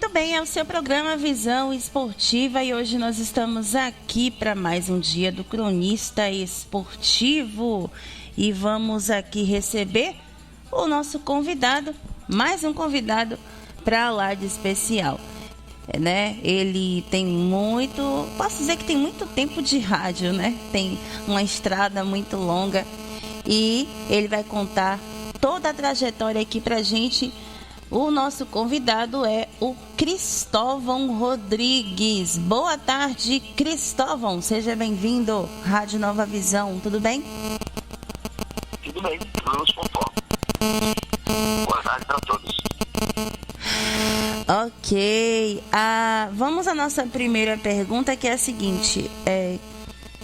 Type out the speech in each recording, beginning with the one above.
Muito bem, é o seu programa Visão Esportiva e hoje nós estamos aqui para mais um dia do cronista esportivo e vamos aqui receber o nosso convidado, mais um convidado para lá de especial, né? Ele tem posso dizer que tem muito tempo de rádio, né? Tem uma estrada muito longa e ele vai contar toda a trajetória aqui pra gente. O nosso convidado é o Cristóvão Rodrigues. Boa tarde, Cristóvão. Seja bem-vindo, Rádio Nova Visão. Tudo bem? Tudo bem, vamos conforme. Boa tarde para todos. Ok. Vamos à nossa primeira pergunta, que é a seguinte.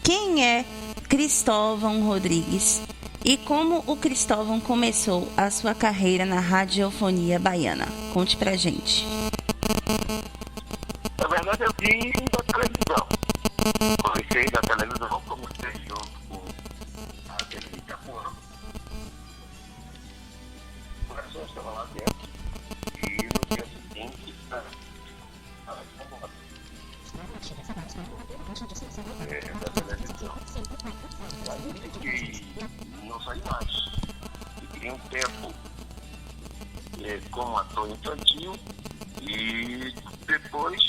Quem é Cristóvão Rodrigues? E como o Cristóvão começou a sua carreira na radiofonia baiana? Conte pra gente. Na verdade, eu vim da televisão. Comecei na televisão, comecei junto com a TV Itapuã. O coração estava lá dentro. E no dia seguinte, da televisão. Aí fiquei, não saí mais. Fiquei um tempo como ator infantil e depois...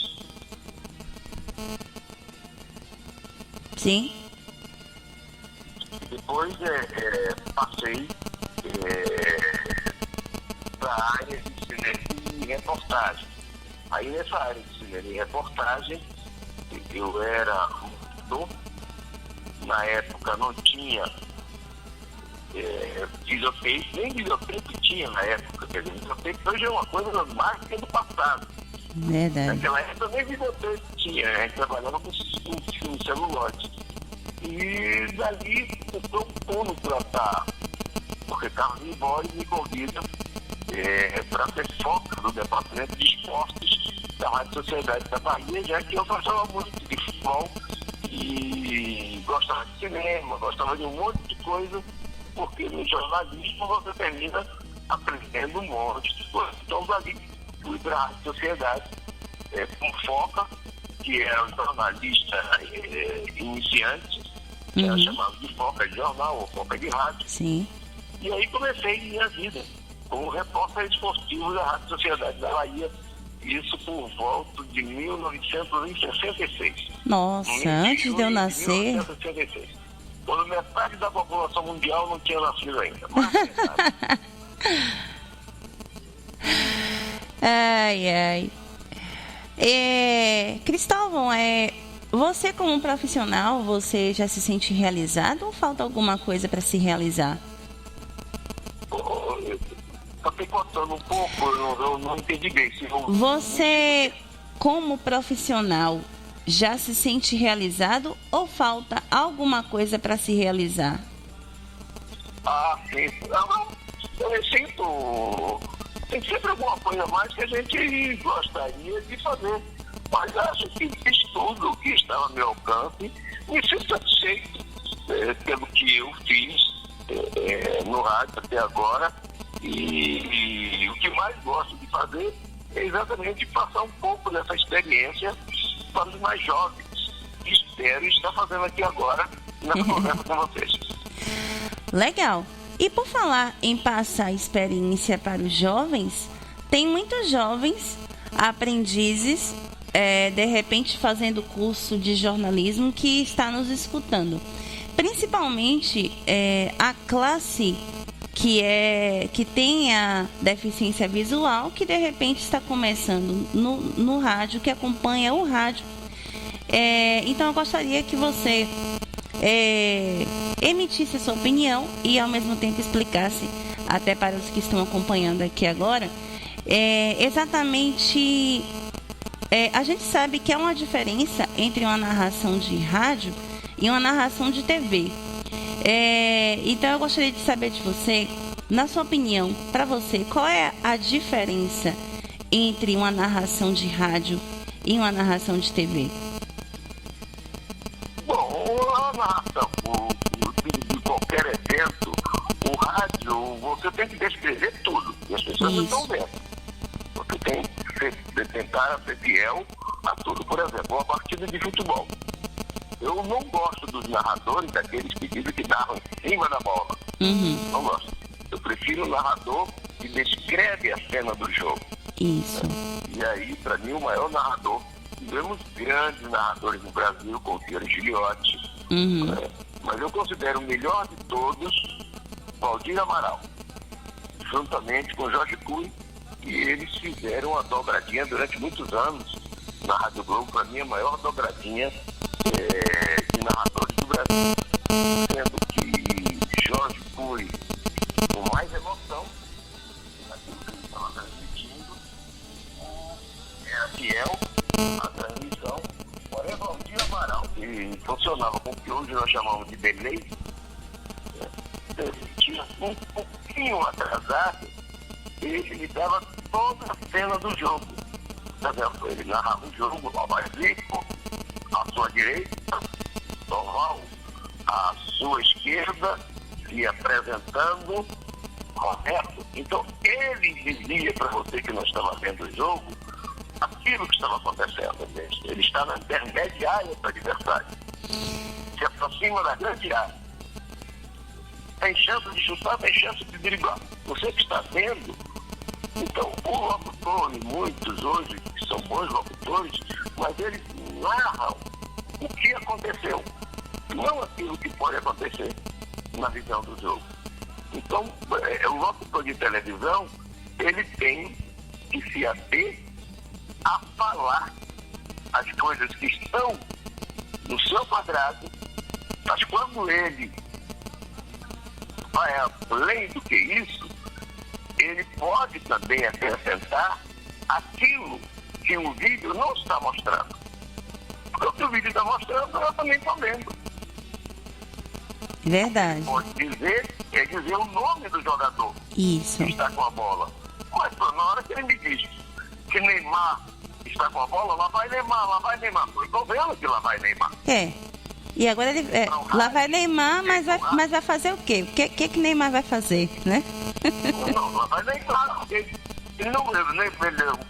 Sim. Depois passei para a área de cinema e reportagem. Aí nessa área de cinema e reportagem, eu era um ator. Na época não tinha videotape, nem videotape tinha na época. Quer dizer, videotape hoje é uma coisa mais que do passado. Verdade. Naquela época nem videotape tinha, a gente trabalhava com filme celuloide. E dali eu estou um pulo para estar, porque Carlos Embora me convida para ser foco do Departamento de Esportes da Rádio Sociedade da Bahia, já que eu gostava muito de futebol e gostava de cinema, gostava de um monte de coisa, porque no jornalismo você termina aprendendo um monte de coisa. Então dali fui para a Rádio Sociedade com Foca, que era um jornalista iniciante, que era chamado de Foca de jornal ou Foca de rádio. Sim. E aí comecei minha vida como repórter esportivo da Rádio Sociedade da Bahia, isso por volta de 1966. Nossa, antes de eu nascer. 1966. Quando metade da população mundial não tinha nascido ainda. Mas ai. Cristóvão, você como profissional, você já se sente realizado ou falta alguma coisa para se realizar? Estou picotando um pouco, eu não entendi bem. Você, como profissional, já se sente realizado ou falta alguma coisa para se realizar? Sim. Eu me sinto... Tem sempre alguma coisa a mais que a gente gostaria de fazer. Mas acho que fiz tudo o que está ao meu alcance. Me sinto satisfeito pelo que eu fiz no rádio até agora. E o que mais gosto de fazer é exatamente passar um pouco dessa experiência para os mais jovens. Espero estar fazendo aqui agora nessa conversa com vocês. Legal. E por falar em passar experiência para os jovens, tem muitos jovens aprendizes, de repente fazendo curso de jornalismo, que está nos escutando. Principalmente a classe que tem a deficiência visual, que de repente está começando no rádio, que acompanha o rádio. Então eu gostaria que você emitisse a sua opinião e ao mesmo tempo explicasse, até para os que estão acompanhando aqui agora, exatamente... a gente sabe que há uma diferença entre uma narração de rádio e uma narração de TV. Então eu gostaria de saber de você, na sua opinião, para você, qual é a diferença entre uma narração de rádio e uma narração de TV? Bom, a narração de qualquer evento, o rádio, você tem que descrever tudo, e as pessoas não estão vendo. Você tem tentaram ser fiel a tudo. Por exemplo, uma partida de futebol. Eu não gosto dos narradores, daqueles que dizem que narram em cima da bola. Não gosto. Eu prefiro o narrador que descreve a cena do jogo. Isso. E aí, para mim, o maior narrador, tivemos grandes narradores no Brasil, como o Fiore Gigliotti, mas eu considero o melhor de todos Valdir Amaral, juntamente com Jorge Cury, e eles fizeram uma dobradinha durante muitos anos na Rádio Globo, para mim a maior dobradinha de narradores do Brasil, sendo que Jorge Cury, com mais emoção, naquilo que ele estava transmitindo, era fiel à transmissão, porém Valdir Amaral, que funcionava com o que hoje nós chamamos de delay, tinha um pouquinho atrasado, ele me dava toda a cena do jogo. Por exemplo, ele narrava o jogo ao mais limpo, à sua direita, Doval à sua esquerda, se apresentando correto. Então, ele dizia para você que não estava vendo o jogo aquilo que estava acontecendo. Ele está na intermediária do adversário, se aproxima da grande área. Tem chance de chutar, tem chance de driblar. Você que está vendo. Então, o locutor, e muitos hoje, que são bons locutores, mas eles narram o que aconteceu, não aquilo que pode acontecer na visão do jogo. Então, o locutor de televisão, ele tem que se ater a falar as coisas que estão no seu quadrado, mas quando ele vai além do que isso, ele pode também acrescentar aquilo que o vídeo não está mostrando. Porque o que o vídeo está mostrando, eu também estou vendo. Verdade. Pode dizer, dizer o nome do jogador Isso. que está com a bola. Mas na hora que ele me diz que Neymar está com a bola, lá vai Neymar, lá vai Neymar. Eu estou vendo que lá vai Neymar. E agora ele lá vai Neymar, mas vai fazer o quê? O que Neymar vai fazer, né? Não, lá vai Neymar. Ele não,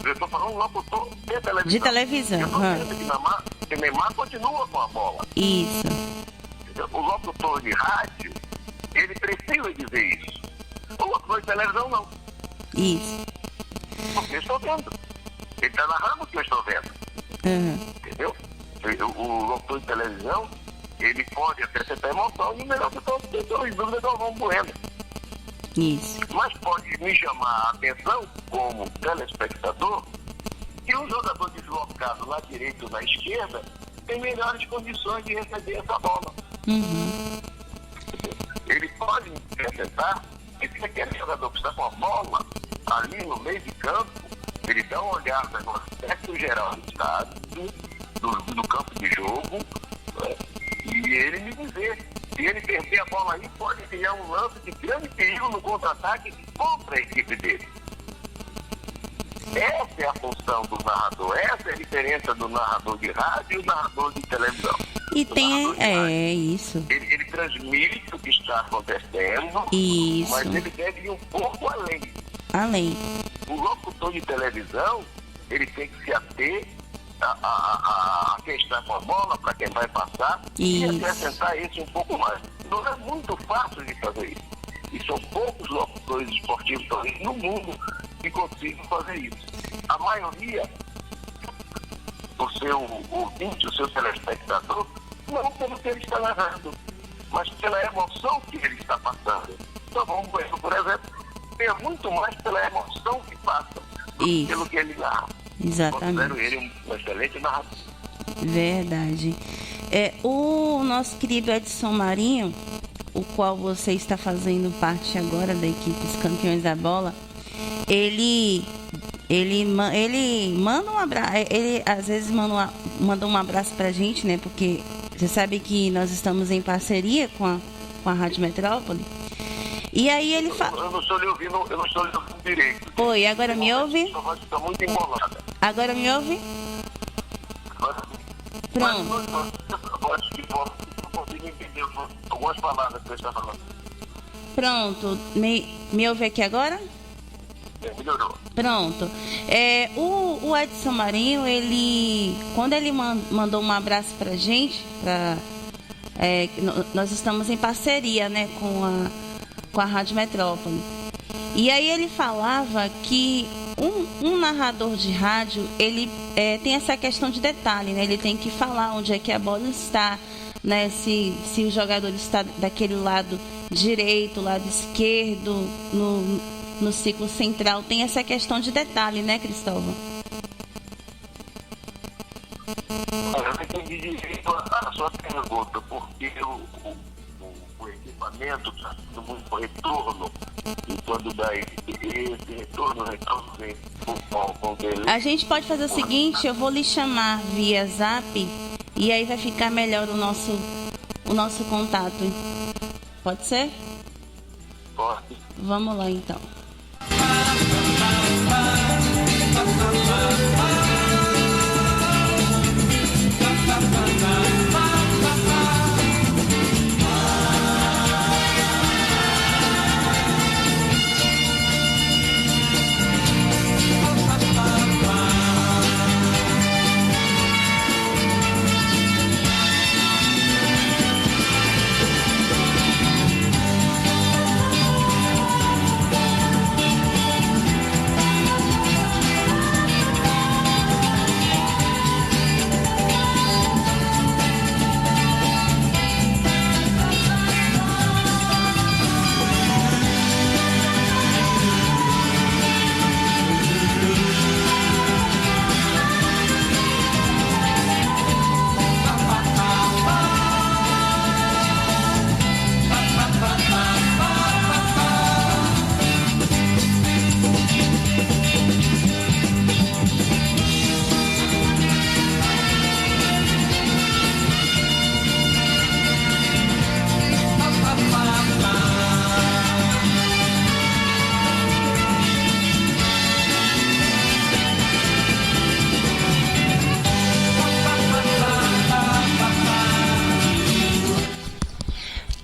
eu estou falando um locutor de televisão. De televisão. Eu estou dizendo que Neymar continua com a bola. Isso. O locutor de rádio, ele precisa dizer isso. O locutor de televisão não. Isso. Porque eu estou vendo. Ele está narrando o que eu estou vendo. Entendeu? O locutor de televisão, ele pode acrescentar emoção e o melhor que todos, sem dúvida, nós vamos morrendo. Isso. Mas pode me chamar a atenção, como telespectador, que um jogador deslocado lá direito ou na esquerda tem melhores condições de receber essa bola. Ele pode me acrescentar que se aquele jogador que está com a bola ali no meio de campo, ele dá uma olhada no aspecto geral do estado, do campo de jogo, né? E ele me dizer, se ele perder a bola aí, pode criar um lance de grande perigo no contra-ataque contra a equipe dele. Essa é a função do narrador, essa é a diferença do narrador de rádio e do narrador de televisão. E tem, isso. Ele transmite o que está acontecendo, Isso. mas ele deve ir um pouco além. Além. O locutor de televisão, ele tem que se ater a quem está com a bola, para quem vai passar, e acrescentar isso um pouco mais. Não é muito fácil de fazer isso. E são poucos locutores esportivos talvez no mundo que consigam fazer isso. A maioria, o seu ouvinte, o seu telespectador, não pelo que ele está narrando, mas pela emoção que ele está passando. Então, vamos ver, por exemplo, é muito mais pela emoção que passa do que pelo que ele narra. Exatamente. Considero ele um excelente narrador. Verdade. O nosso querido Edson Marinho, o qual você está fazendo parte agora da equipe dos Campeões da Bola, ele manda um abraço, ele às vezes manda um abraço pra gente, né? Porque você sabe que nós estamos em parceria com a Rádio Metrópole. E aí ele fala... Eu não estou lhe ouvindo direito. Oi, agora me ouve? Sua voz está muito embolada. Agora me ouve? Pronto. Eu acho que não consigo entender algumas palavras que você está falando. Pronto. Me ouve aqui agora? Melhorou. Pronto. O Edson Marinho, quando ele mandou um abraço pra gente, nós estamos em parceria, né, com a Rádio Metrópole. E aí ele falava que um narrador de rádio, ele tem essa questão de detalhe, né? Ele tem que falar onde é que a bola está, né? Se o jogador está daquele lado direito, lado esquerdo, no ciclo central. Tem essa questão de detalhe, né, Cristóvão? Eu não entendi direito a sua pergunta, porque o equipamento está tendo muito retorno, e quando dá esse retorno vem com dele. A gente pode fazer o seguinte, eu vou lhe chamar via Zap e aí vai ficar melhor o nosso contato. Pode ser? Pode. Vamos lá, então.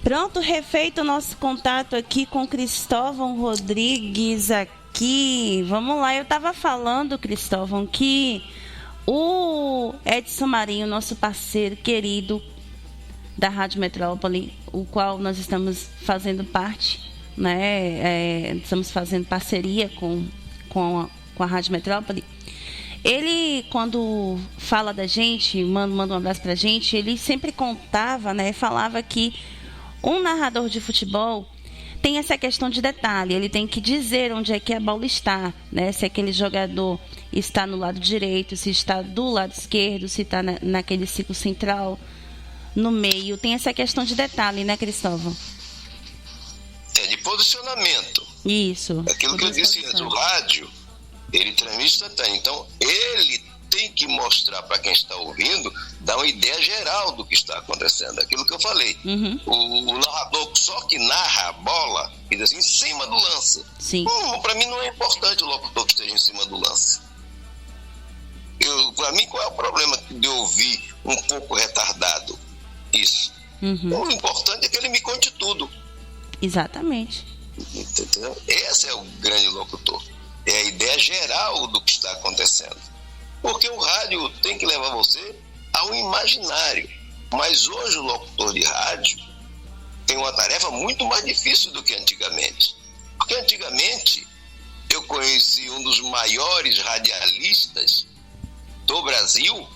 Pronto, refeito o nosso contato aqui com Cristóvão Rodrigues aqui. Vamos lá, eu estava falando, Cristóvão, que o Edson Marinho, nosso parceiro querido da Rádio Metrópole, o qual nós estamos fazendo parte, né? Estamos fazendo parceria com a Rádio Metrópole. Ele, quando fala da gente, manda um abraço pra gente, ele sempre contava, né? Falava que um narrador de futebol tem essa questão de detalhe, ele tem que dizer onde é que a bola está, né? Se aquele jogador está no lado direito, se está do lado esquerdo, se está naquele ciclo central, no meio. Tem essa questão de detalhe, né, Cristóvão? De posicionamento. Isso. Aquilo que eu disse antes, o rádio, ele transmite instantâneo. Então, ele tem que mostrar para quem está ouvindo, dar uma ideia geral do que está acontecendo. Aquilo que eu falei. Uhum. O narrador só que narra a bola, diz assim, em cima do lance. Sim. Para mim não é importante o locutor que esteja em cima do lance. Para mim, qual é o problema de ouvir um pouco retardado? Isso. Uhum. O importante é que ele me conte tudo. Exatamente. Entendeu? Esse é o grande locutor. É a ideia geral do que está acontecendo. Porque o rádio tem que levar você ao imaginário. Mas hoje o locutor de rádio tem uma tarefa muito mais difícil do que antigamente. Porque antigamente eu conheci um dos maiores radialistas do Brasil,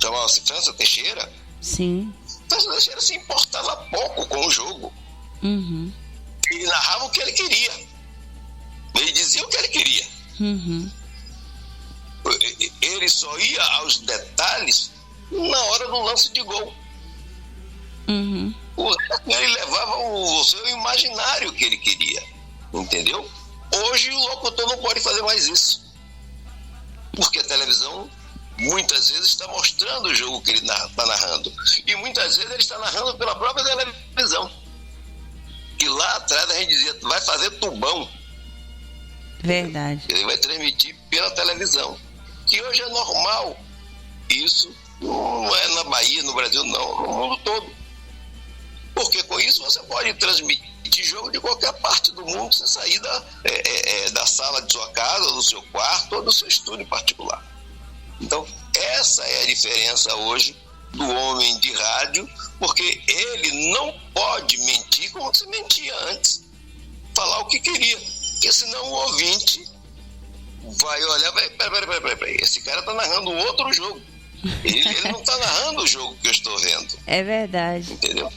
chamava-se França Teixeira. Sim. França Teixeira se importava pouco com o jogo. Uhum. Ele narrava o que ele queria. Ele dizia o que ele queria. Uhum. Ele só ia aos detalhes na hora do lance de gol. Uhum. Ele levava o seu imaginário que ele queria. Entendeu? Hoje o locutor não pode fazer mais isso. Porque a televisão muitas vezes está mostrando o jogo que ele está narrando. E muitas vezes ele está narrando pela própria televisão. E lá atrás a gente dizia, vai fazer tubão. Verdade. Ele vai transmitir pela televisão. Que hoje é normal. Isso não é na Bahia, no Brasil, não. No mundo todo. Porque com isso você pode transmitir jogo de qualquer parte do mundo sem sair da sala de sua casa, ou do seu quarto, ou do seu estúdio particular. Então, essa é a diferença hoje do homem de rádio, porque ele não pode mentir como se mentia antes. Falar o que queria, porque senão o ouvinte vai olhar, peraí, esse cara está narrando outro jogo. Ele não está narrando o jogo que eu estou vendo. É verdade. Entendeu?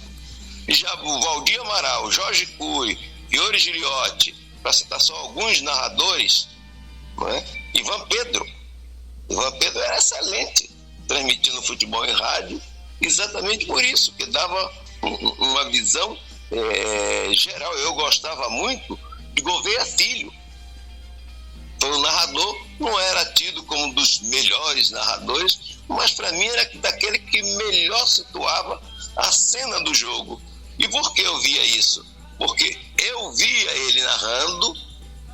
Já o Valdir Amaral, Jorge Cury, Fiore Giliotti, para citar só alguns narradores, não é? Ivan Pedro era excelente transmitindo futebol em rádio, exatamente por isso, que dava uma visão geral. Eu gostava muito de Gouveia Filho. Foi um narrador, não era tido como um dos melhores narradores, mas para mim era daquele que melhor situava a cena do jogo. E por que eu via isso? Porque eu via ele narrando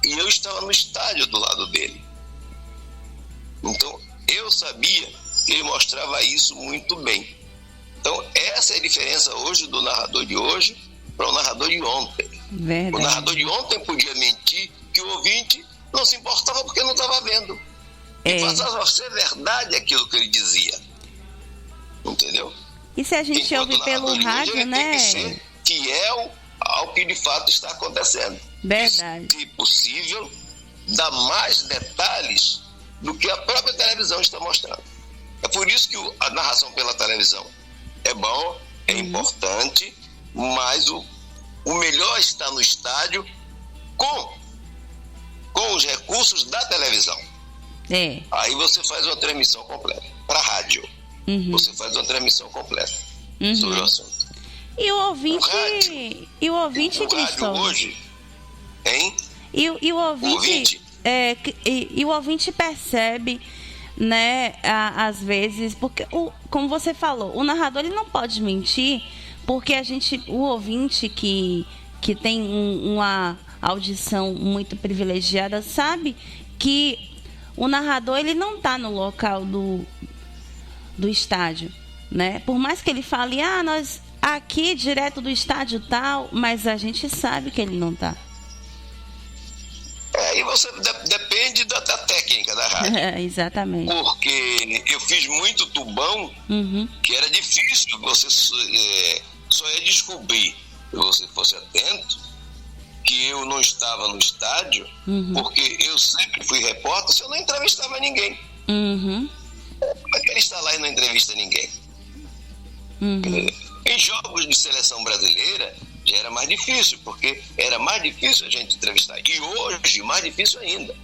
e eu estava no estádio do lado dele. Então, eu sabia que ele mostrava isso muito bem. Então, essa é a diferença hoje do narrador de hoje para o narrador de ontem. Verdade. O narrador de ontem podia mentir que o ouvinte não se importava porque não estava vendo. E passava a ser verdade aquilo que ele dizia. Entendeu? E se a gente ouve pelo rádio, hoje, né? Tem que ser fiel ao que de fato está acontecendo. Verdade. E, se possível, dar mais detalhes do que a própria televisão está mostrando. É por isso que a narração pela televisão é bom, é importante, mas o melhor está no estádio com os recursos da televisão. Aí você faz uma transmissão completa. Para a rádio, você faz uma transmissão completa sobre o assunto. E o ouvinte... o rádio hoje, hein? E o ouvinte... E o ouvinte percebe, né, às vezes, porque, como você falou, o narrador ele não pode mentir, porque o ouvinte que tem uma audição muito privilegiada sabe que o narrador ele não está no local do estádio, né? Por mais que ele fale, nós aqui direto do estádio tal, mas a gente sabe que ele não está. E você depende da técnica da rádio. Exatamente. Porque eu fiz muito tubão, que era difícil, você só ia descobrir, se você fosse atento, que eu não estava no estádio, porque eu sempre fui repórter, se eu não entrevistava ninguém. Como é que ele está lá e não entrevista ninguém? Em jogos de seleção brasileira, já era mais difícil, porque era mais difícil a gente entrevistar. E hoje, mais difícil ainda.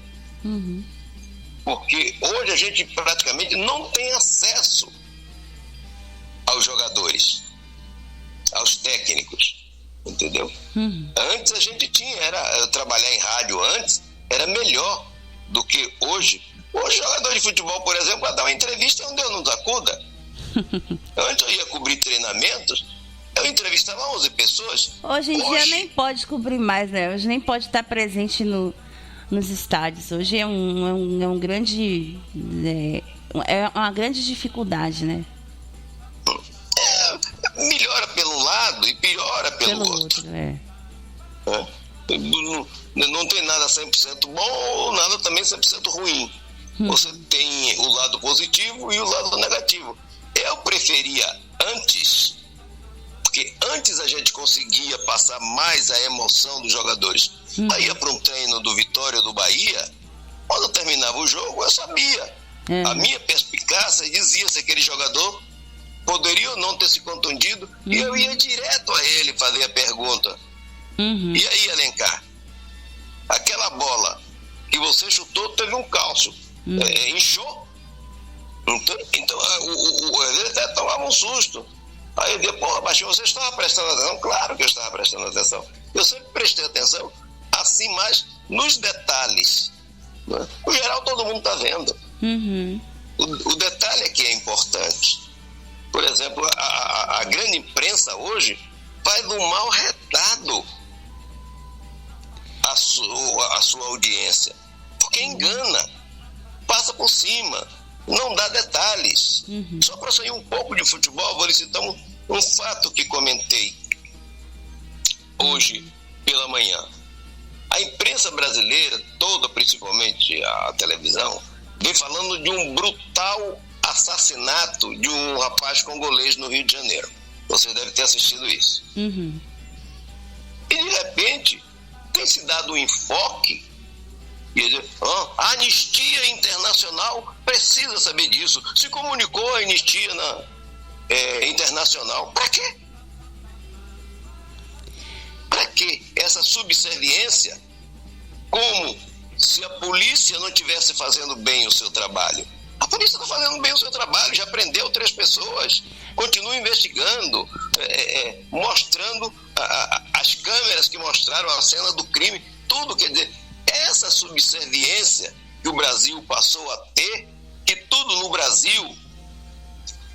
Porque hoje a gente praticamente não tem acesso aos jogadores, aos técnicos, entendeu? Antes a gente tinha, trabalhar em rádio antes era melhor do que hoje. Hoje, jogador de futebol, por exemplo, para dar uma entrevista onde eu não acuda. Antes eu ia cobrir treinamentos, eu entrevistava 11 pessoas. Hoje em dia nem pode cobrir mais, né? Hoje nem pode estar presente nos estádios. Hoje é um grande... É uma grande dificuldade, né? Melhora pelo lado e piora pelo outro. Não tem nada 100% bom ou nada também 100% ruim. Você tem o lado positivo e o lado negativo. Eu preferia antes, porque antes a gente conseguia passar mais a emoção dos jogadores. Aí ia para um treino do Vitória ou do Bahia, quando terminava o jogo eu sabia. A minha perspicácia dizia se aquele jogador poderia ou não ter se contundido, e eu ia direto a ele fazer a pergunta. E aí, Alencar, aquela bola que você chutou teve um calço, inchou? Então ele até tomava um susto. Aí eu dizia, Baixinho, você estava prestando atenção? Claro que eu estava prestando atenção. Eu sempre prestei atenção, assim, mais nos detalhes. Né? O geral todo mundo está vendo. O detalhe é que é importante. Por exemplo, a grande imprensa hoje faz um mal retado a sua audiência. Porque engana, passa por cima, não dá detalhes. Só para sair um pouco de futebol, vou lhe citar um fato que comentei hoje pela manhã. A imprensa brasileira toda, principalmente a televisão, vem falando de um brutal assassinato de um rapaz congolês no Rio de Janeiro. Você deve ter assistido isso. Uhum. E de repente tem se dado um enfoque e dizer, a Anistia Internacional precisa saber disso. Se comunicou a Anistia Internacional. Para quê? Para que essa subserviência? Como se a polícia não estivesse fazendo bem o seu trabalho. A polícia está fazendo bem o seu trabalho, já prendeu 3 pessoas, continua investigando, mostrando as câmeras que mostraram a cena do crime, tudo. Quer dizer, essa subserviência que o Brasil passou a ter, que tudo no Brasil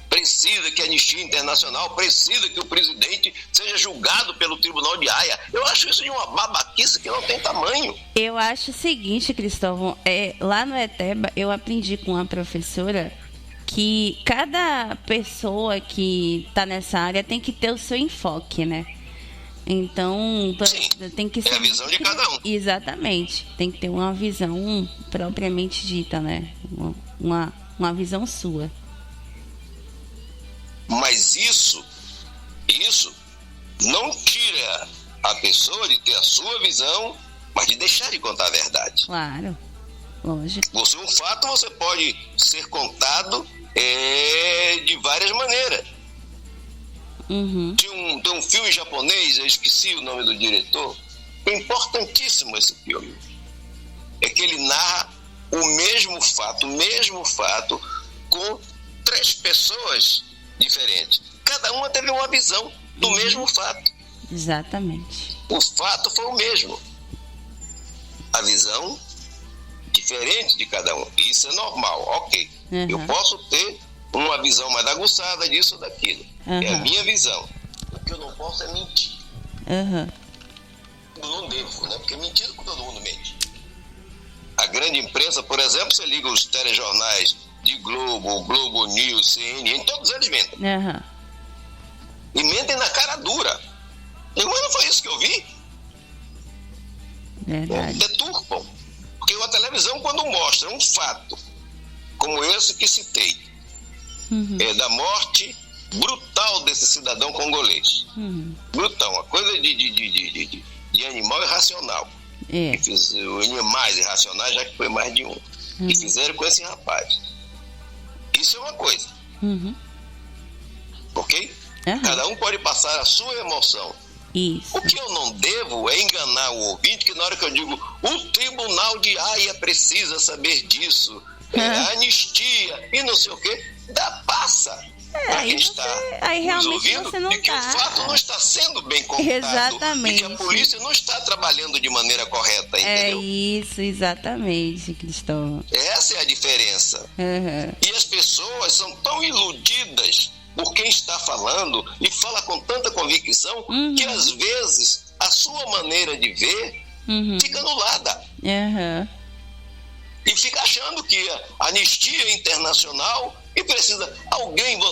precisa que a Anistia Internacional, precisa que o presidente seja julgado pelo Tribunal de Haia. Eu acho isso de uma babaquice que não tem tamanho. Eu acho o seguinte, Cristóvão, lá no ETEBA eu aprendi com uma professora que cada pessoa que está nessa área tem que ter o seu enfoque, né? Então, tem que ser... É a visão de cada um. Exatamente. Tem que ter uma visão propriamente dita, né? Uma visão sua. Mas isso não tira a pessoa de ter a sua visão, mas de deixar de contar a verdade. Claro, lógico. Um fato você pode ser contado de várias maneiras. Uhum. Tem um filme japonês, eu esqueci o nome do diretor, é importantíssimo esse filme. É que ele narra o mesmo fato com 3 pessoas diferentes. Cada uma teve uma visão do mesmo fato. Exatamente. O fato foi o mesmo. A visão diferente de cada um. Isso é normal, ok. Uhum. Eu posso ter uma visão mais aguçada disso ou daquilo. Uhum. É a minha visão. O que eu não posso é mentir. Uhum. Eu não devo, né? Porque mentira com todo mundo mente. A grande imprensa, por exemplo, você liga os telejornais de Globo News, CNN, todos eles mentem. Uhum. E mentem na cara dura. Mas não foi isso que eu vi. Verdade. Deturpam. Porque a televisão, quando mostra um fato como esse que citei, da morte brutal desse cidadão congolês. Brutal, uma coisa de animal irracional. Animais irracionais, já que foi mais de um. E fizeram com esse rapaz. Isso é uma coisa. Ok? Cada um pode passar a sua emoção. Isso. O que eu não devo é enganar o ouvinte, que na hora que eu digo o Tribunal de Haia precisa saber disso, anistia e não sei o quê, passa para quem está nos ouvindo de que o fato não está sendo bem contado. Exatamente. E que a polícia não está trabalhando de maneira correta, entendeu? É isso, exatamente, Cristóvão. Essa é a diferença. E as pessoas são tão iludidas por quem está falando e fala com tanta convicção que às vezes a sua maneira de ver fica anulada. E fica achando que a Anistia Internacional e precisa...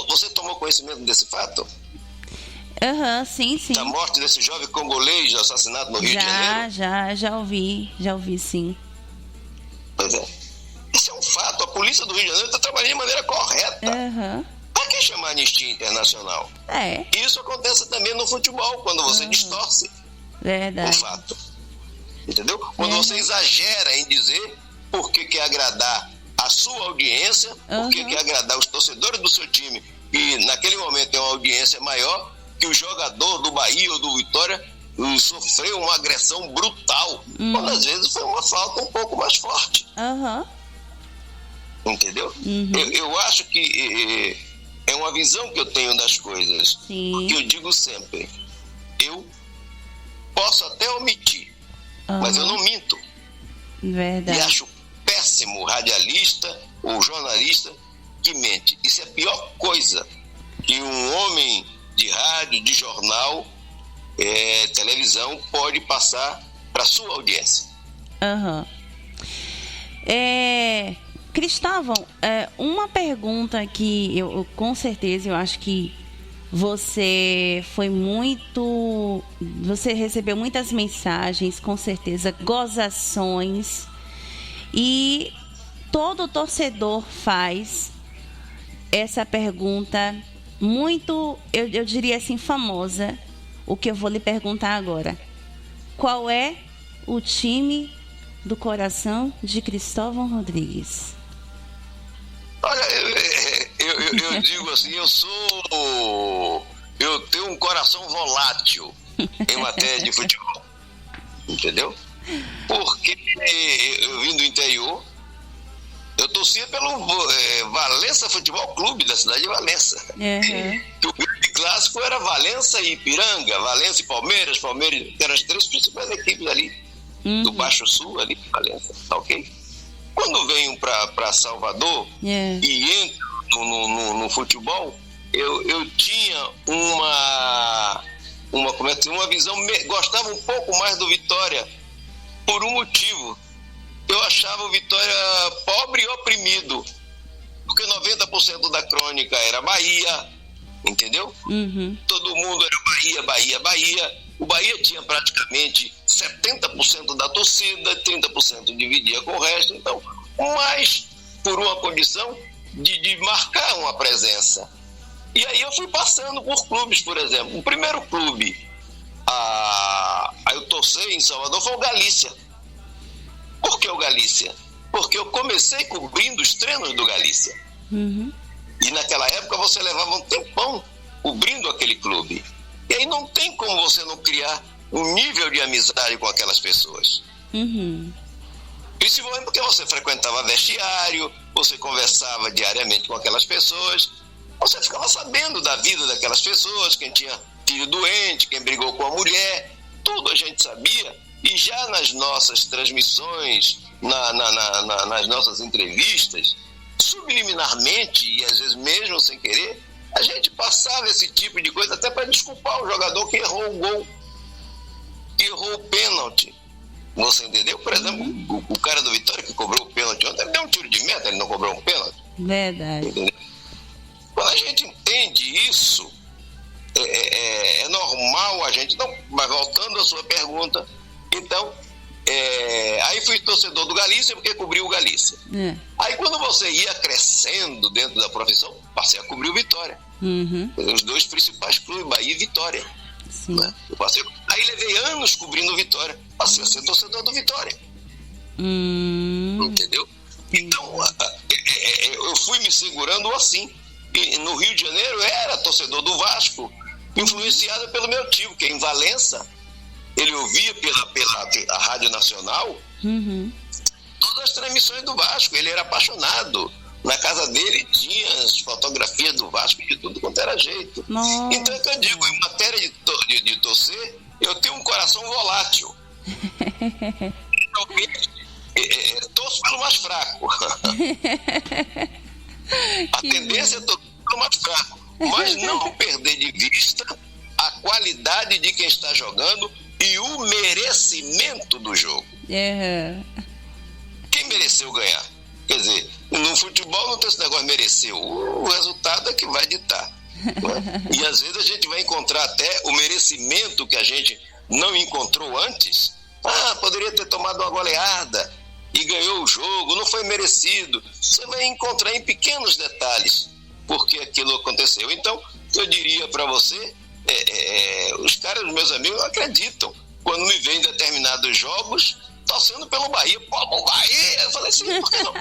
Você tomou conhecimento desse fato? Sim. Da morte desse jovem congolês assassinado no Rio de Janeiro? Já ouvi sim. Pois é. Isso é um fato. A polícia do Rio de Janeiro está trabalhando de maneira correta. Para que chamar Anistia Internacional? Isso acontece também no futebol, quando você distorce o fato. Entendeu? Quando você exagera em dizer porque quer agradar a sua audiência, porque quer agradar os torcedores do seu time, e naquele momento tem uma audiência maior, que o jogador do Bahia ou do Vitória sofreu uma agressão brutal, quando às vezes foi uma falta um pouco mais forte. Entendeu? Eu acho que é uma visão que eu tenho das coisas. Que eu digo sempre, eu posso até omitir, mas eu não minto. Verdade. E acho péssimo o radialista ou jornalista que mente. Isso é a pior coisa que um homem de rádio, de jornal, televisão pode passar para sua audiência. Cristóvão, uma pergunta que eu com certeza eu acho que Você recebeu muitas mensagens, com certeza, gozações, e todo torcedor faz essa pergunta muito, eu diria assim, famosa, o que eu vou lhe perguntar agora. Qual é o time do coração de Cristóvão Rodrigues? Olha, eu digo assim, eu tenho um coração volátil em matéria de futebol, entendeu? Porque eu vim do interior, eu torcia pelo Valença Futebol Clube da cidade de Valença. Uhum. O grande clássico era Valença e Ipiranga, Valença e Palmeiras, eram as 3 principais equipes ali, do Baixo Sul, ali, Valença, tá ok? Quando venho para Salvador e entro no futebol, eu tinha uma visão, gostava um pouco mais do Vitória, por um motivo. Eu achava o Vitória pobre e oprimido, porque 90% da crônica era Bahia, entendeu? Uhum. Todo mundo era Bahia. O Bahia tinha praticamente 70% da torcida, 30% dividia com o resto, então, mas por uma condição de marcar uma presença. E aí eu fui passando por clubes, por exemplo. O primeiro clube eu torci em Salvador foi o Galícia. Por que o Galícia? Porque eu comecei cobrindo os treinos do Galícia. Uhum. E naquela época você levava um tempão cobrindo aquele clube. E aí não tem como você não criar um nível de amizade com aquelas pessoas. Uhum. Principalmente porque você frequentava vestiário, você conversava diariamente com aquelas pessoas, você ficava sabendo da vida daquelas pessoas, quem tinha filho doente, quem brigou com a mulher, tudo a gente sabia. E já nas nossas transmissões, nas nossas entrevistas, subliminarmente e às vezes mesmo sem querer, a gente passava esse tipo de coisa até para desculpar o jogador que errou o gol, que errou o pênalti. Você entendeu? Por exemplo, o cara do Vitória que cobrou o pênalti ontem, ele deu um tiro de meta, ele não cobrou um pênalti. Verdade. Entendeu? Quando a gente entende isso, é normal a gente... Não, mas voltando à sua pergunta, então, aí fui torcedor do Galícia porque cobriu o Galícia. Aí quando você ia crescendo dentro da profissão, passei a cobrir o Vitória. Uhum. Os 2 principais clubes, Bahia e Vitória. Né? Aí levei anos cobrindo o Vitória, passei a ser torcedor do Vitória. Entendeu? Então, eu fui me segurando assim. E no Rio de Janeiro eu era torcedor do Vasco, influenciado pelo meu tio, que em Valença ele ouvia pela Rádio Nacional todas as transmissões do Vasco. Ele era apaixonado. Na casa dele tinha as fotografias do Vasco de tudo quanto era jeito. Nossa. Então é que eu digo, em matéria de torcer, eu tenho um coração volátil. Torço pelo mais fraco. A tendência é torcer pelo mais fraco, mas não perder de vista a qualidade de quem está jogando e o merecimento do jogo. Quem mereceu ganhar? Quer dizer, no futebol não tem esse negócio de merecer, o resultado é que vai ditar. Né? E às vezes a gente vai encontrar até o merecimento que a gente não encontrou antes. Poderia ter tomado uma goleada e ganhou o jogo, não foi merecido. Você vai encontrar em pequenos detalhes porque aquilo aconteceu. Então, eu diria para você, os caras, meus amigos, não acreditam quando me veem em determinados jogos torcendo pelo Bahia. Pô, o Bahia! Eu falei assim, por que não?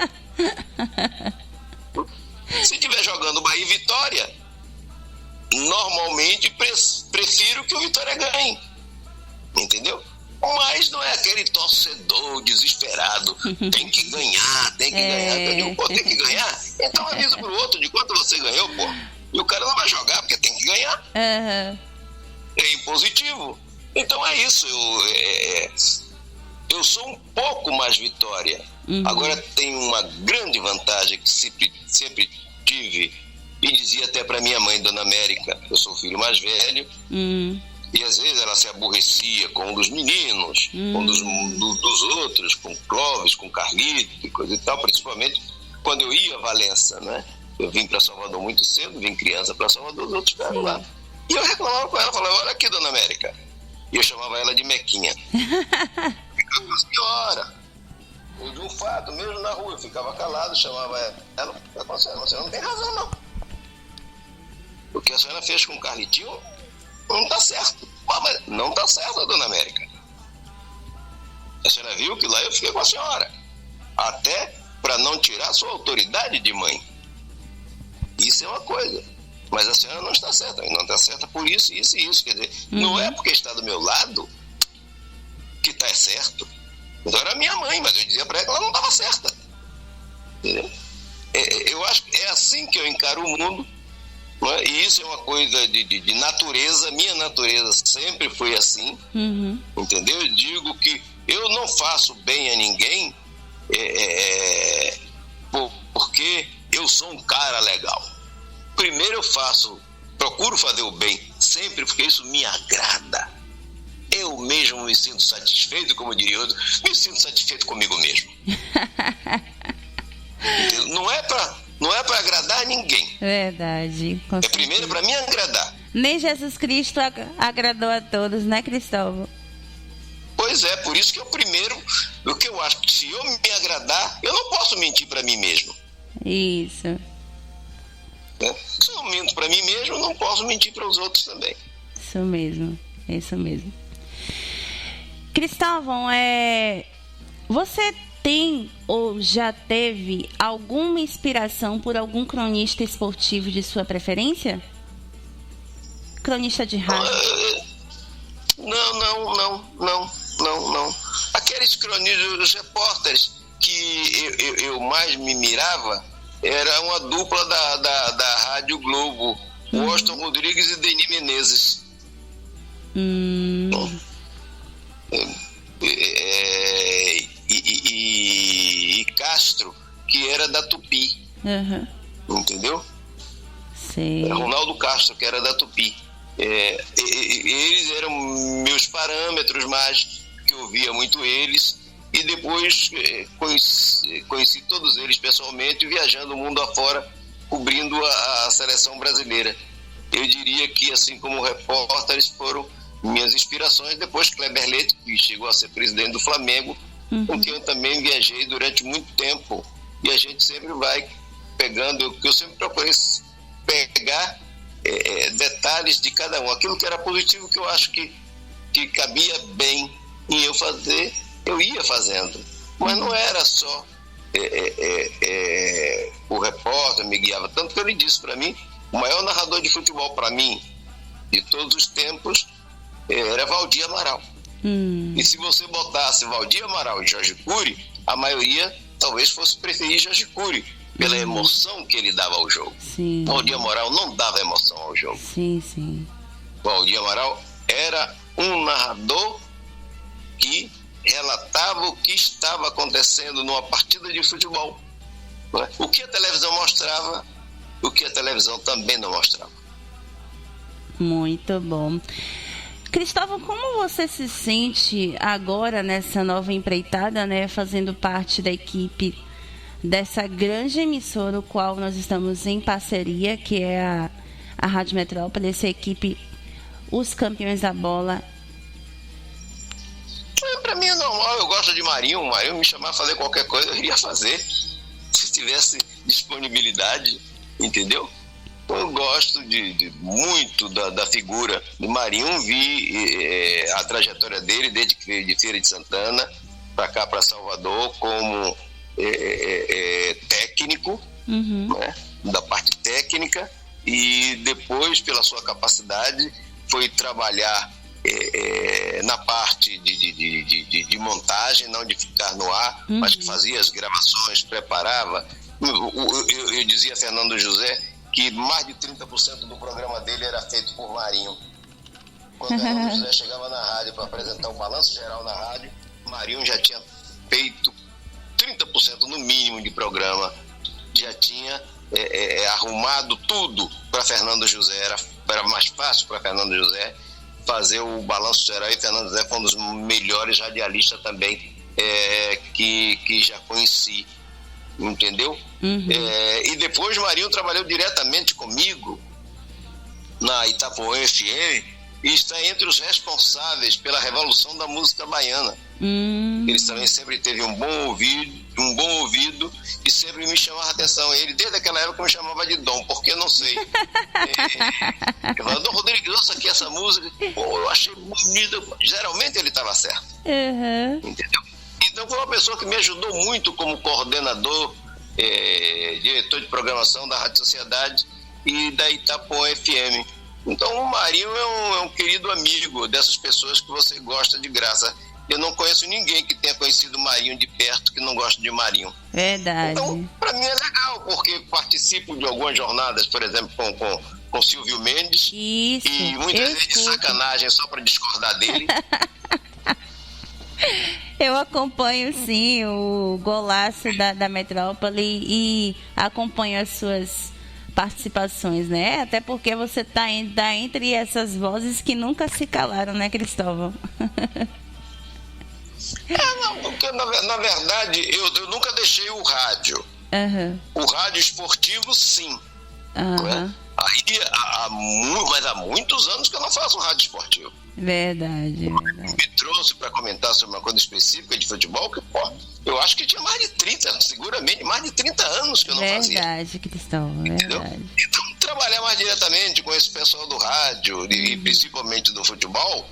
Se estiver jogando Bahia e Vitória, normalmente prefiro que o Vitória ganhe. Entendeu? Mas não é aquele torcedor desesperado. Tem que ganhar. Eu digo, pô, tem que ganhar? Então avisa pro outro de quanto você ganhou, pô. E o cara não vai jogar porque tem que ganhar. É impositivo. Então é isso. Eu sou um pouco mais Vitória. Agora tem uma grande vantagem que sempre tive, e dizia até para minha mãe, Dona América, eu sou o filho mais velho, e às vezes ela se aborrecia com um dos meninos, com um dos outros, com Clóvis, com Carlito e coisa e tal, principalmente quando eu ia a Valença, né? Eu vim para Salvador muito cedo, vim criança para Salvador, os outros ficaram lá. E eu reclamava com ela, falava, olha aqui, dona América. E eu chamava ela de Mequinha. Ficava, senhora, de um fato, mesmo na rua, eu ficava calado, chamava ela, a senhora não tem razão, não. O que a senhora fez com o Carlitinho não tá certo. Mas não tá certo, dona América. A senhora viu que lá eu fiquei com a senhora. Até para não tirar sua autoridade de mãe. Isso é uma coisa. Mas a senhora não está certa. Não está certa por isso, isso e isso. Quer dizer, não é porque está do meu lado que está certo. Então era minha mãe, mas eu dizia para ela que ela não estava certa. Entendeu? Eu acho que é assim que eu encaro o mundo. Não é? E isso é uma coisa de natureza. Minha natureza sempre foi assim. Entendeu? Eu digo que eu não faço bem a ninguém porque eu sou um cara legal. Primeiro eu procuro fazer o bem sempre porque isso me agrada. Eu mesmo me sinto satisfeito, como diria outro, me sinto satisfeito comigo mesmo. Não é para agradar ninguém. Verdade. É primeiro para mim agradar. Nem Jesus Cristo agradou a todos, né, Cristóvão? Pois é, por isso que o que eu acho que se eu me agradar, eu não posso mentir para mim mesmo. Isso. Se eu não minto para mim mesmo, eu não posso mentir para os outros também. Isso mesmo. Cristóvão, você tem ou já teve alguma inspiração por algum cronista esportivo de sua preferência? Cronista de rádio? Não. Aqueles cronistas, os repórteres que eu mais me mirava, era uma dupla da Rádio Globo, Washington Rodrigues e Denis Menezes. E Castro, que era da Tupi. Entendeu? Sim. Ronaldo Castro, que era da Tupi. Eles eram meus parâmetros, mas que eu via muito eles. E depois conheci todos eles pessoalmente, viajando o mundo afora, cobrindo a seleção brasileira. Eu diria que, assim como repórteres, foram minhas inspirações. Depois Kleber Leite, que chegou a ser presidente do Flamengo, com quem eu também viajei durante muito tempo. E a gente sempre vai pegando, eu sempre procurei pegar detalhes de cada um. Aquilo que era positivo, que eu acho que cabia bem em eu fazer, eu ia fazendo. Mas não era só o repórter me guiava. Tanto que ele disse para mim, o maior narrador de futebol para mim, de todos os tempos, era Valdir Amaral. E se você botasse Valdir Amaral e Jorge Cury, a maioria talvez fosse preferir Jorge Cury, pela emoção que ele dava ao jogo. Sim. Valdir Amaral não dava emoção ao jogo. Sim. Valdir Amaral era um narrador que relatava o que estava acontecendo numa partida de futebol. Não é? O que a televisão mostrava, o que a televisão também não mostrava. Muito bom. Cristóvão, como você se sente agora nessa nova empreitada, né, fazendo parte da equipe dessa grande emissora, o qual nós estamos em parceria, que é a Rádio Metrópole, essa equipe, os campeões da bola? Para mim é normal, eu gosto de Marinho. O Marinho me chamar a fazer qualquer coisa, eu iria fazer, se tivesse disponibilidade, entendeu? Eu gosto muito da figura do Marinho, vi a trajetória dele desde que veio de Feira de Santana para cá, para Salvador, como técnico, né, da parte técnica, e depois, pela sua capacidade, foi trabalhar na parte de montagem, não de ficar no ar, mas que fazia as gravações, preparava. Eu dizia a Fernando José que mais de 30% do programa dele era feito por Marinho. Quando Fernando José chegava na rádio para apresentar o balanço geral na rádio, Marinho já tinha feito 30% no mínimo de programa, já tinha arrumado tudo para Fernando José. Era mais fácil para Fernando José fazer o balanço geral, e Fernando José foi um dos melhores radialistas também que já conheci, entendeu? E depois Marinho trabalhou diretamente comigo na Itapuã FM e está entre os responsáveis pela revolução da música baiana. Ele também sempre teve um bom ouvido e sempre me chamava a atenção. Ele, desde aquela época, me chamava de Dom, porque eu não sei. Eu falava, Dom Rodrigues, ouça aqui essa música. Pô, eu achei bonita. Geralmente ele estava certo. Entendeu? Então foi uma pessoa que me ajudou muito como coordenador, diretor de programação da Rádio Sociedade e da Itapuã FM. Então o Marinho é um querido amigo dessas pessoas que você gosta de graça. Eu não conheço ninguém que tenha conhecido o Marinho de perto que não gosta de Marinho. Verdade. Então, para mim é legal, porque participo de algumas jornadas, por exemplo, com Silvio Mendes. Isso, e muitas vezes de sacanagem só para discordar dele. Eu acompanho, sim, o Golaço da Metrópole e acompanho as suas participações, né? Até porque você tá entre essas vozes que nunca se calaram, né, Cristóvão? Não, porque na verdade eu nunca deixei o rádio. O rádio esportivo, sim. Né? Mas há muitos anos que eu não faço rádio esportivo. Verdade. Me trouxe para comentar sobre uma coisa específica de futebol, que, pô, eu acho que tinha mais de 30, seguramente, mais de 30 anos que eu não fazia. Verdade, Cristóvão, verdade. Então, trabalhar mais diretamente com esse pessoal do rádio e principalmente do futebol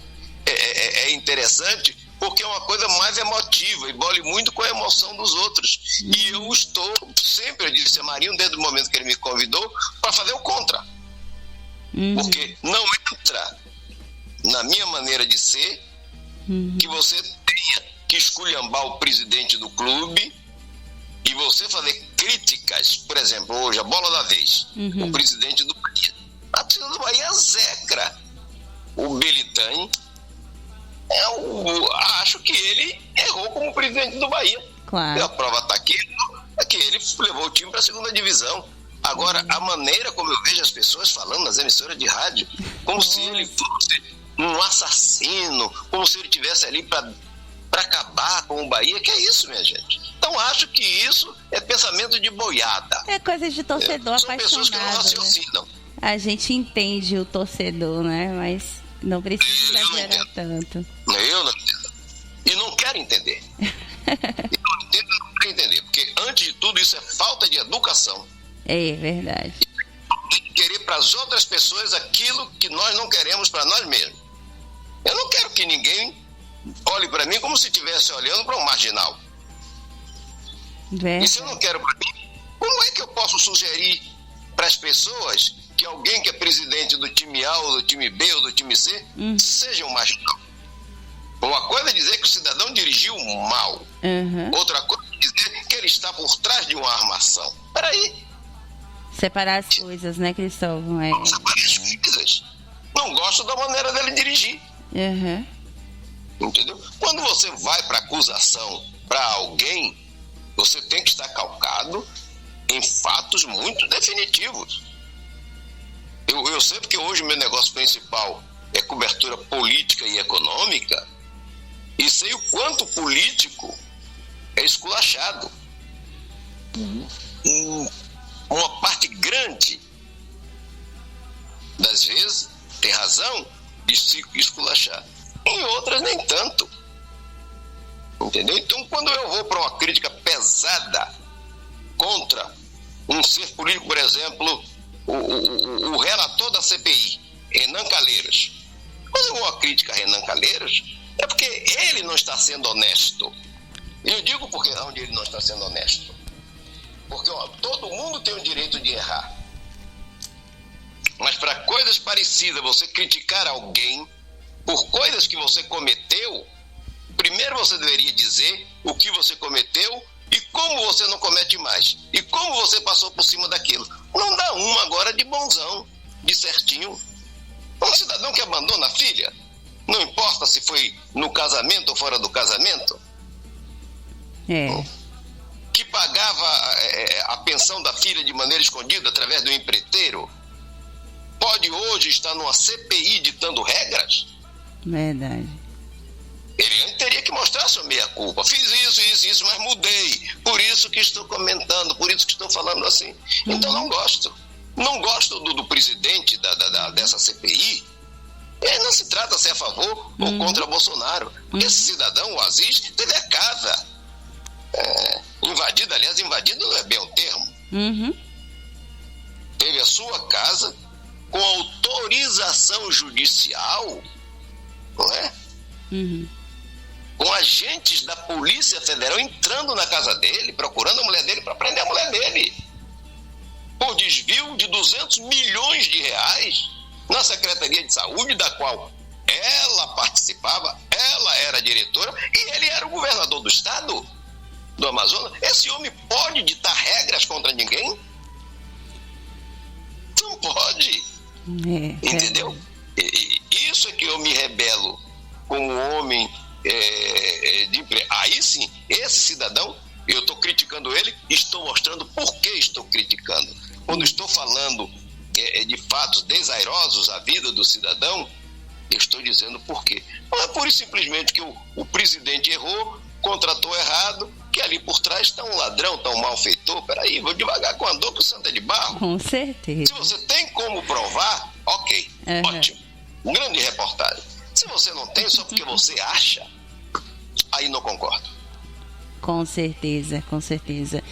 é interessante, porque é uma coisa mais emotiva e bole muito com a emoção dos outros. E eu eu disse a Marinho, desde o momento que ele me convidou, para fazer o contra. Porque não entra na minha maneira de ser que você tenha que esculhambar o presidente do clube e você fazer críticas. Por exemplo, hoje, a bola da vez, o presidente do Bahia. A torcida do Bahia execra o Belitani. Eu acho que ele errou como presidente do Bahia. Claro. A prova está aqui, é que ele levou o time para a segunda divisão. Agora, a maneira como eu vejo as pessoas falando nas emissoras de rádio, como se ele fosse um assassino, como se ele estivesse ali para acabar com o Bahia, que é isso, minha gente? Então, acho que isso é pensamento de boiada. É coisa de torcedor apaixonado. São pessoas que não raciocinam. Né? A gente entende o torcedor, né? Mas não precisa exagerar tanto. Eu não entendo. E não quero entender. Não quero entender, porque antes de tudo isso é falta de educação. É verdade. E querer para as outras pessoas aquilo que nós não queremos para nós mesmos. Eu não quero que ninguém olhe para mim como se estivesse olhando para um marginal. Verdade. E se eu não quero para mim, como é que eu posso sugerir para as pessoas que alguém que é presidente do time A ou do time B ou do time C seja um marginal? Uma coisa é dizer que o cidadão dirigiu mal. Outra coisa é dizer que ele está por trás de uma armação. Peraí. Separar as coisas, né, Cristóvão? Separar as coisas. Não gosto da maneira dele dirigir. Entendeu? Quando você vai para acusação para alguém, você tem que estar calcado em fatos muito definitivos. Eu sei porque hoje o meu negócio principal é cobertura política e econômica, e sei o quanto o político é esculachado. Uma parte grande das vezes tem razão de se esculachar, em outras nem tanto. Entendeu? Então, quando eu vou para uma crítica pesada contra um ser político, por exemplo, o relator da CPI, Renan Calheiros. Quando eu vou a crítica a Renan Calheiros, é porque ele não está sendo honesto. E eu digo porque onde ele não está sendo honesto. Porque todo mundo tem o direito de errar. Mas para coisas parecidas, você criticar alguém por coisas que você cometeu, primeiro você deveria dizer o que você cometeu e como você não comete mais. E como você passou por cima daquilo. Não dá uma agora de bonzão, de certinho. Um cidadão que abandona a filha, não importa se foi no casamento ou fora do casamento, que pagava a pensão da filha de maneira escondida através do empreiteiro, pode hoje estar numa CPI ditando regras? Verdade. Ele teria que mostrar sua meia-culpa. Fiz isso, mas mudei. Por isso que estou comentando, por isso que estou falando assim. Então não gosto. não gosto do presidente dessa CPI, não se trata se é a favor ou contra Bolsonaro. Esse cidadão, o Aziz, teve a casa invadida, aliás, invadido não é bem o termo. Teve a sua casa com autorização judicial, não é? Com agentes da Polícia Federal entrando na casa dele, procurando a mulher dele para prender a mulher dele, por desvio de 200 milhões de reais na Secretaria de Saúde, da qual ela participava, ela era diretora e ele era o governador do estado do Amazonas. Esse homem pode ditar regras contra ninguém? Não pode. Entendeu? Isso é que eu me rebelo como homem de emprego. Aí sim, esse cidadão, eu estou criticando ele, estou mostrando por que estou criticando. Quando estou falando de fatos desairosos à vida do cidadão, eu estou dizendo por quê. Não é pura e simplesmente que o presidente errou, contratou errado, que ali por trás está um ladrão, está um malfeitor. Peraí, vou devagar com a dor que o santo é de barro. Com certeza. Se você tem como provar, ok, ótimo. Grande reportagem. Se você não tem, só porque você acha, aí não concordo. Com certeza, com certeza.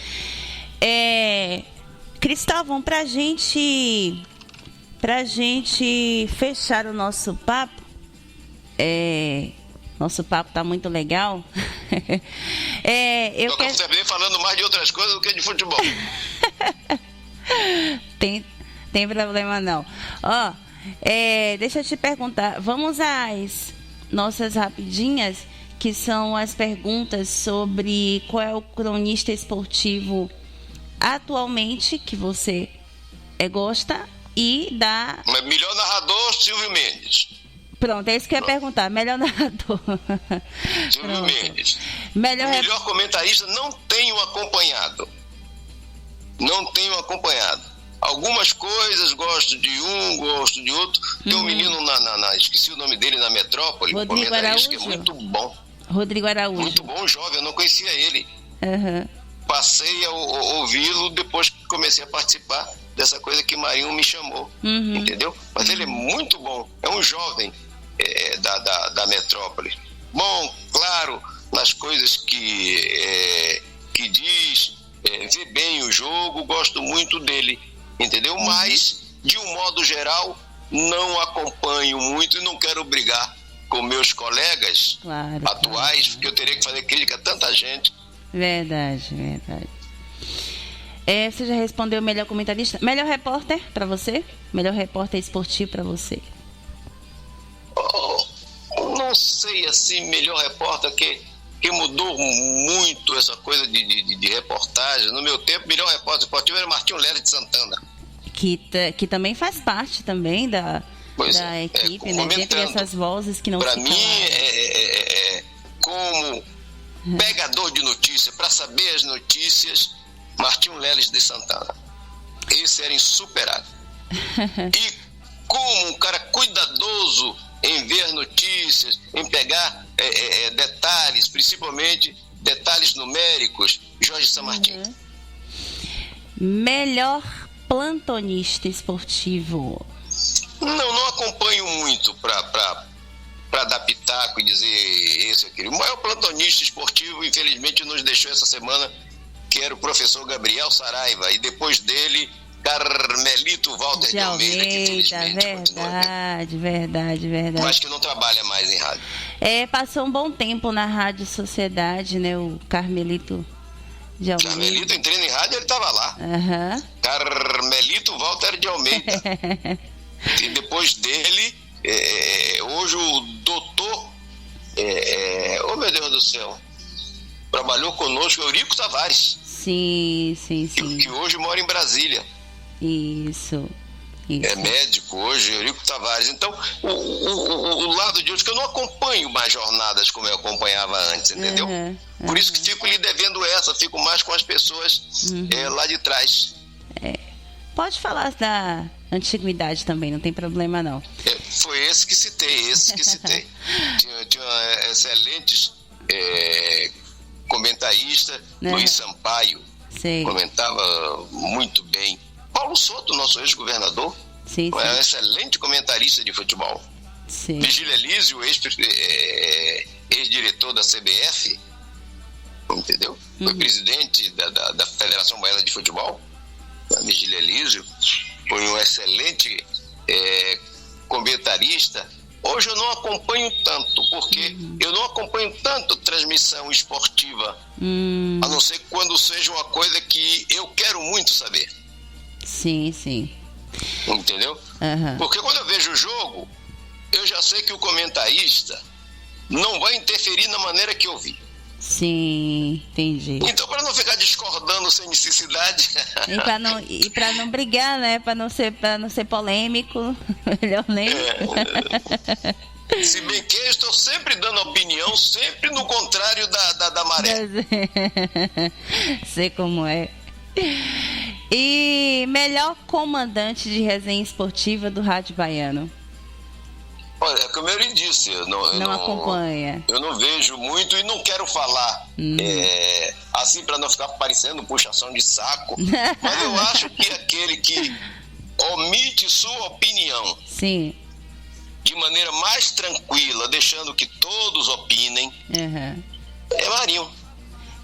Cristóvão, pra gente fechar o nosso papo, nosso papo tá muito legal. Eu quero saber falando mais de outras coisas do que de futebol. Tem problema não. Deixa eu te perguntar, vamos às nossas rapidinhas, que são as perguntas sobre qual é o cronista esportivo atualmente que você gosta e dá... Melhor narrador, Silvio Mendes. Pronto, é isso que eu ia perguntar. Melhor narrador. Silvio Mendes. Melhor comentarista, não tenho acompanhado. Algumas coisas, gosto de um, gosto de outro. Tem um menino esqueci o nome dele, na Metrópole, Rodrigo Araújo. Que é muito bom. Rodrigo Araújo. Muito bom, jovem, eu não conhecia ele. Passei a ouvi-lo depois que comecei a participar dessa coisa que Marinho me chamou, entendeu? Mas ele é muito bom, é um jovem da Metrópole. Bom, claro, nas coisas que diz, vê bem o jogo, gosto muito dele, entendeu? Mas, de um modo geral, não acompanho muito e não quero brigar com meus colegas atuais, porque eu teria que fazer crítica a tanta gente. Verdade. Você já respondeu melhor comentarista? Melhor repórter para você? Melhor repórter esportivo para você? Não sei assim, melhor repórter que mudou muito essa coisa de reportagem. No meu tempo, melhor repórter esportivo era Martinho Leles de Santana. Que também faz parte também da equipe, né? Dentre essas vozes que não pra se mim, como pegador de notícia, para saber as notícias, Martinho Leles de Santana. Esse era insuperável. E como um cara cuidadoso em ver notícias, em pegar detalhes, principalmente detalhes numéricos, Jorge San Martin. Melhor plantonista esportivo? Não acompanho muito para dar pitaco e dizer esse ou aquele. O maior plantonista esportivo, infelizmente, nos deixou essa semana, que era o professor Gabriel Saraiva, e depois dele, Carmelito Walter de Almeida, que infelizmente verdade. Mas que não trabalha mais em rádio. Passou um bom tempo na Rádio Sociedade, né, o Carmelito de Almeida. Carmelito, entrei em rádio, ele estava lá. Carmelito Walter de Almeida. E depois dele, hoje o doutor, oh meu Deus do céu, trabalhou conosco, Eurico Tavares. Sim. Que hoje mora em Brasília. Isso. É médico hoje, Eurico Tavares. Então, o lado de hoje, que eu não acompanho mais jornadas como eu acompanhava antes, entendeu? Por isso que fico lhe devendo fico mais com as pessoas lá de trás. Pode falar da antiguidade também, não tem problema não. Foi esse que citei. Tinha excelentes comentaristas, Luiz Sampaio, comentava muito bem. Paulo Souto, nosso ex-governador, Sim, é um sim. excelente comentarista de futebol. Sim. Virgílio Elísio, ex-diretor da CBF, entendeu? Foi presidente da Federação Baiana de Futebol. Virgílio Elísio foi um excelente comentarista. Hoje eu não acompanho tanto, porque eu não acompanho tanto transmissão esportiva, a não ser quando seja uma coisa que eu quero muito saber. Sim, sim. Entendeu? Aham. Porque quando eu vejo o jogo, eu já sei que o comentarista não vai interferir na maneira que eu vi. Sim, entendi. Então, para não ficar discordando sem necessidade, E pra não brigar, né? Pra não ser polêmico, melhor nem. se bem que eu estou sempre dando opinião, sempre no contrário da maré. Sei como é. E melhor comandante de resenha esportiva do Rádio Baiano? Olha, como eu lhe disse, eu não acompanha. Eu não vejo muito e não quero falar assim para não ficar parecendo puxação de saco, mas eu acho que aquele que omite sua opinião Sim. de maneira mais tranquila, deixando que todos opinem, é Marinho.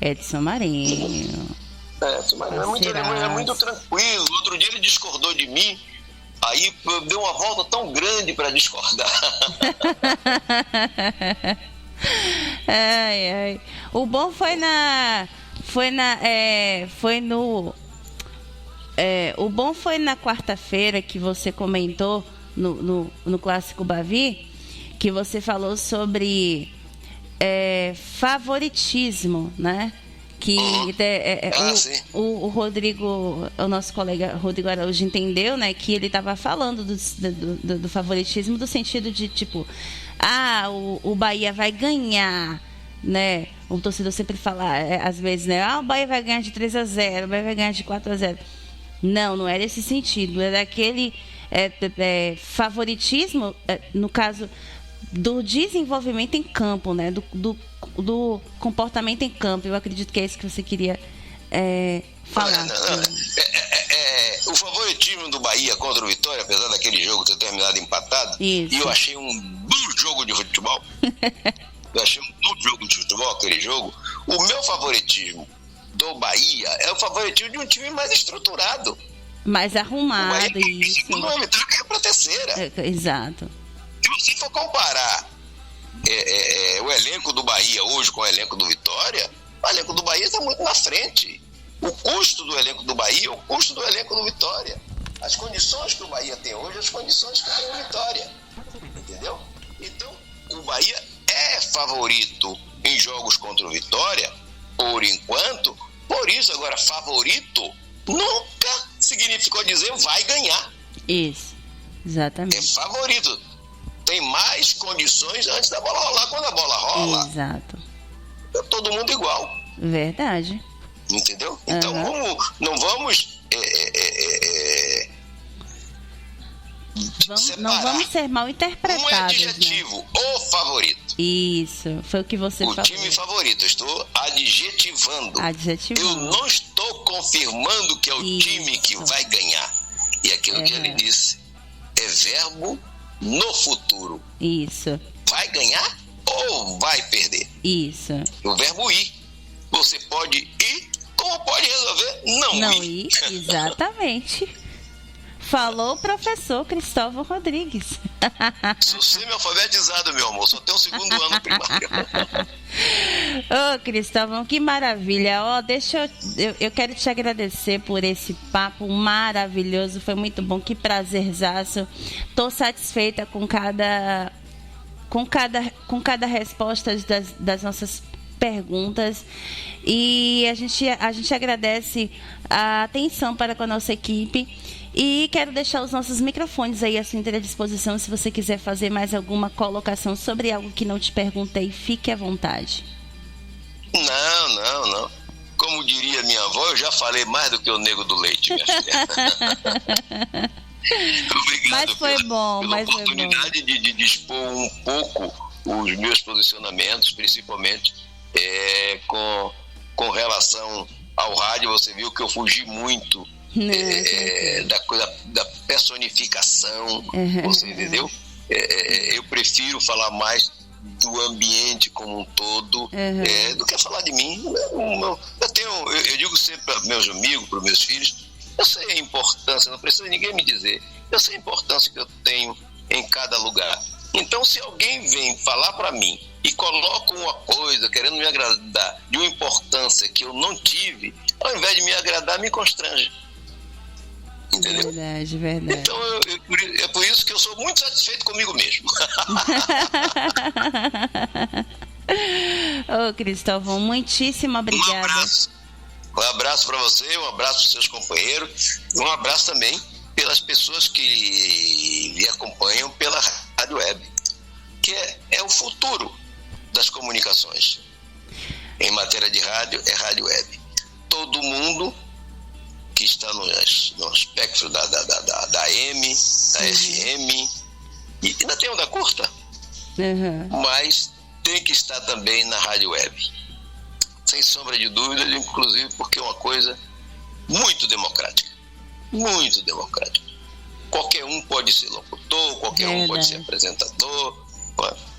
Edson Marinho. Edson Marinho é muito tranquilo. Outro dia ele discordou de mim. Aí deu uma volta tão grande para discordar. Ai. O bom o bom foi na quarta-feira que você comentou no Clássico Bavi, que você falou sobre favoritismo, né? Que o Rodrigo, o nosso colega Rodrigo Araújo entendeu, né, que ele estava falando do favoritismo, do sentido de tipo, o Bahia vai ganhar, né? O torcedor sempre fala, às vezes, né, o Bahia vai ganhar de 3-0, o Bahia vai ganhar de 4-0. Não era esse sentido, era aquele favoritismo, no caso do desenvolvimento em campo, né? Do comportamento em campo. Eu acredito que é isso que você queria falar. O favoritismo do Bahia contra o Vitória, apesar daquele jogo ter terminado empatado, isso. E eu achei um duro jogo de futebol. Aquele jogo. O meu favoritismo do Bahia é o favoritismo de um time mais estruturado. Mais arrumado, isso. Não é entrar para a terceira. Exato. Se você for comparar o elenco do Bahia hoje com o elenco do Vitória, o elenco do Bahia está muito na frente. O custo do elenco do Bahia é o custo do elenco do Vitória. As condições que o Bahia tem hoje, as condições que tem o Vitória. Entendeu? Então, o Bahia é favorito em jogos contra o Vitória, por enquanto. Por isso, agora, favorito nunca significou dizer vai ganhar. Isso, exatamente. É favorito. Tem mais condições antes da bola rolar. Quando a bola rola, exato, é todo mundo igual. Verdade. Entendeu? Então não vamos não vamos ser mal interpretados. Um adjetivo, né? O favorito. Isso, foi o que você falou. O time favorito, eu estou adjetivando. Eu não estou confirmando que é o time que vai ganhar. E aquilo que ele disse é verbo no futuro. Isso. Vai ganhar ou vai perder? Isso. O verbo ir. Você pode ir, como pode resolver não ir. Exatamente. Falou o professor Cristóvão Rodrigues. Sou semi-alfabetizado, meu amor. Só tenho o segundo ano primário. Ô, Cristóvão, que maravilha. Eu quero te agradecer por esse papo maravilhoso. Foi muito bom. Que prazerzaço. Tô satisfeita com cada resposta das nossas perguntas. E a gente agradece a atenção para com a nossa equipe. E quero deixar os nossos microfones aí à sua inteira disposição. Se você quiser fazer mais alguma colocação sobre algo que não te perguntei, fique à vontade. Não. Como diria minha avó, eu já falei mais do que o nego do leite, minha filha. Obrigado. Mas foi bom. Pela oportunidade de expor um pouco os meus posicionamentos, principalmente com relação ao rádio. Você viu que eu fugi muito da coisa da personificação, você entendeu? Eu prefiro falar mais do ambiente como um todo do que falar de mim. Eu digo sempre para meus amigos, para meus filhos, eu sei a importância, não precisa ninguém me dizer, eu sei a importância que eu tenho em cada lugar. Então, se alguém vem falar para mim e coloca uma coisa querendo me agradar de uma importância que eu não tive, ao invés de me agradar, me constrange. Entendeu? Verdade. Então, é por isso que eu sou muito satisfeito comigo mesmo. Ô, Cristóvão, muitíssimo obrigada. Um abraço para você, um abraço para os seus companheiros, e um abraço também pelas pessoas que lhe acompanham pela rádio web, que é o futuro das comunicações. Em matéria de rádio, é rádio web. Todo mundo que está no espectro da AM, da FM, e ainda tem onda curta, mas tem que estar também na rádio web. Sem sombra de dúvida, inclusive porque é uma coisa muito democrática. Muito democrática. Qualquer um pode ser locutor, qualquer um pode ser apresentador,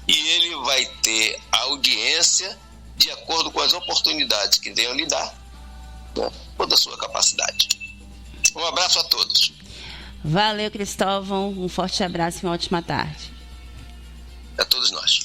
e ele vai ter audiência de acordo com as oportunidades que venham lhe dar, toda a sua capacidade. Um abraço a todos. Valeu, Cristóvão. Um forte abraço e uma ótima tarde. A todos nós.